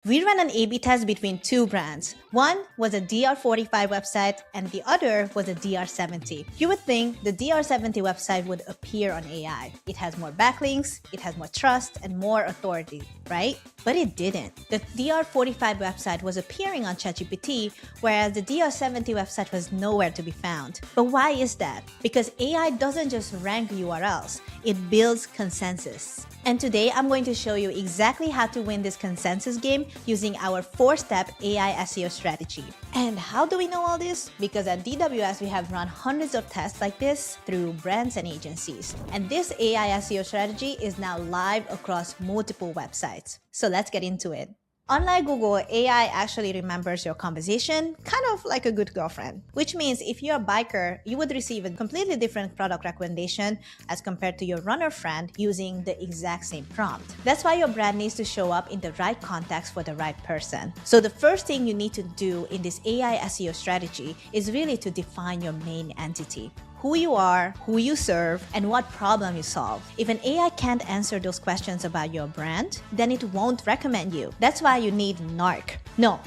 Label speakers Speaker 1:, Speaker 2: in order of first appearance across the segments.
Speaker 1: We ran an A/B test between two brands. One was a DR45 website and the other was a DR70. You would think the DR70 website would appear on AI. It has more backlinks, it has more trust, and more authority, right? But it didn't. The DR45 website was appearing on ChatGPT, whereas the DR70 website was nowhere to be found. But why is that? Because AI doesn't just rank URLs, it builds consensus. And today I'm going to show you exactly how to win this consensus game using our 4-step AI SEO strategy. And how do we know all this? Because at DWS we have run hundreds of tests like this through brands and agencies. And this AI SEO strategy is now live across multiple websites. So let's get into it. Unlike Google, AI actually remembers your conversation, kind of like a good girlfriend. Which means if you're a biker, you would receive a completely different product recommendation as compared to your runner friend using the exact same prompt. That's why your brand needs to show up in the right context for the right person. So the first thing you need to do in this AI SEO strategy is really to define your main entity. Who you are, who you serve, and what problem you solve. If an AI can't answer those questions about your brand, then it won't recommend you. That's why you need NARC. No,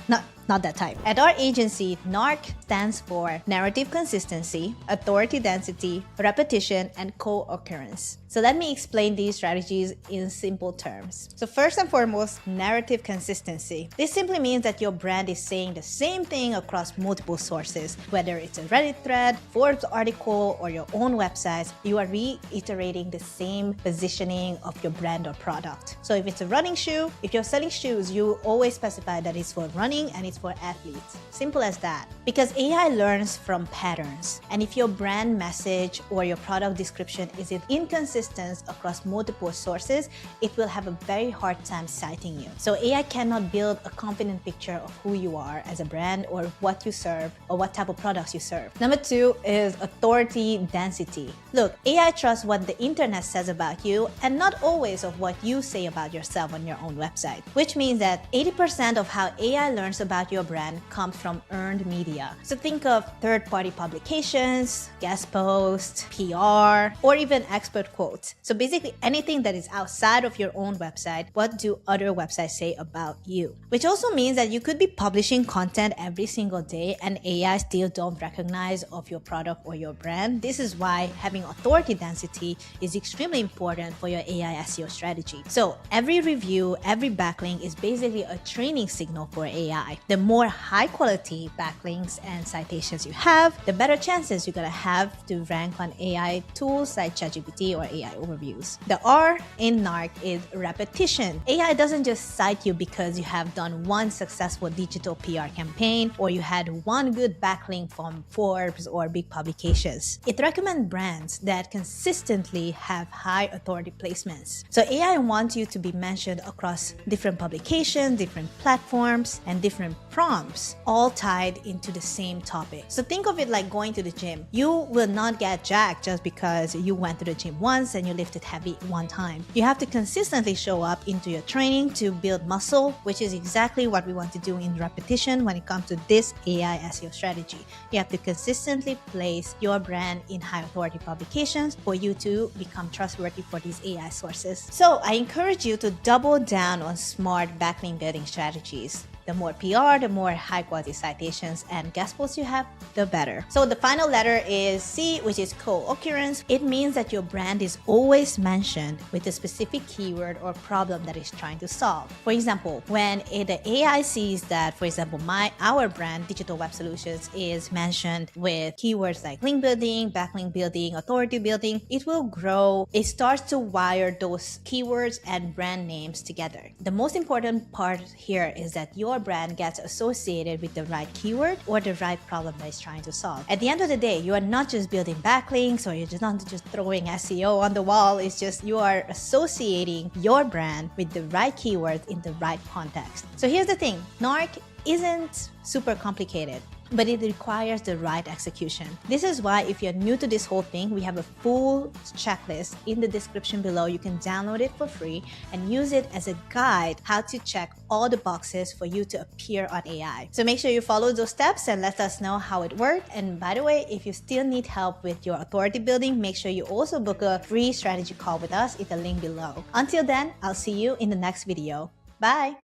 Speaker 1: not that type. At our agency, NARC stands for Narrative Consistency, Authority Density, Repetition, and Co-occurrence. So let me explain these strategies in simple terms. So first and foremost, narrative consistency. This simply means that your brand is saying the same thing across multiple sources. Whether it's a Reddit thread, Forbes article, or your own websites, you are reiterating the same positioning of your brand or product. So if it's a running shoe, if you're selling shoes, you always specify that it's for running and it's for athletes. Simple as that. Because AI learns from patterns. And if your brand message or your product description is inconsistent across multiple sources, it will have a very hard time citing you. So AI cannot build a confident picture of who you are as a brand or what you serve or what type of products you serve. Number 2 is authority density. Look, AI trusts what the internet says about you and not always of what you say about yourself on your own website, which means that 80% of how AI learns about your brand comes from earned media. So think of third-party publications, guest posts, PR, or even expert quotes. So basically anything that is outside of your own website, what do other websites say about you? Which also means that you could be publishing content every single day and AI still don't recognize of your product or your brand. This is why having authority density is extremely important for your AI SEO strategy. So every review, every backlink is basically a training signal for AI. The more high quality backlinks and citations you have, the better chances you're gonna have to rank on AI tools like ChatGPT or AI overviews. The R in NARC is repetition. AI doesn't just cite you because you have done one successful digital PR campaign or you had one good backlink from Forbes or big publications. It recommends brands that consistently have high authority placements. So AI wants you to be mentioned across different publications, different platforms, and different prompts, all tied into the same topic. So think of it like going to the gym. You will not get jacked just because you went to the gym once and you lifted heavy one time. You have to consistently show up into your training to build muscle, which is exactly what we want to do in repetition when it comes to this AI SEO strategy. You have to consistently place your brand in high authority publications for you to become trustworthy for these AI sources. So I encourage you to double down on smart backlink building strategies. The more PR, the more high quality citations and guest posts you have, the better. So the final letter is C, which is co-occurrence. It means that your brand is always mentioned with a specific keyword or problem that it's trying to solve. For example, when the AI sees that, for example, our brand, Digital Web Solutions, is mentioned with keywords like link building, backlink building, authority building, it will grow. It starts to wire those keywords and brand names together. The most important part here is that your brand gets associated with the right keyword or the right problem that it's trying to solve. At the end of the day, you are not just building backlinks or you're just not just throwing SEO on the wall. It's just you are associating your brand with the right keywords in the right context. So here's the thing, NARC isn't super complicated, but it requires the right execution. This is why if you're new to this whole thing, we have a full checklist in the description below. You can download it for free and use it as a guide how to check all the boxes for you to appear on AI. So make sure you follow those steps and let us know how it worked. And by the way, if you still need help with your authority building, make sure you also book a free strategy call with us in the link below. Until then, I'll see you in the next video. Bye!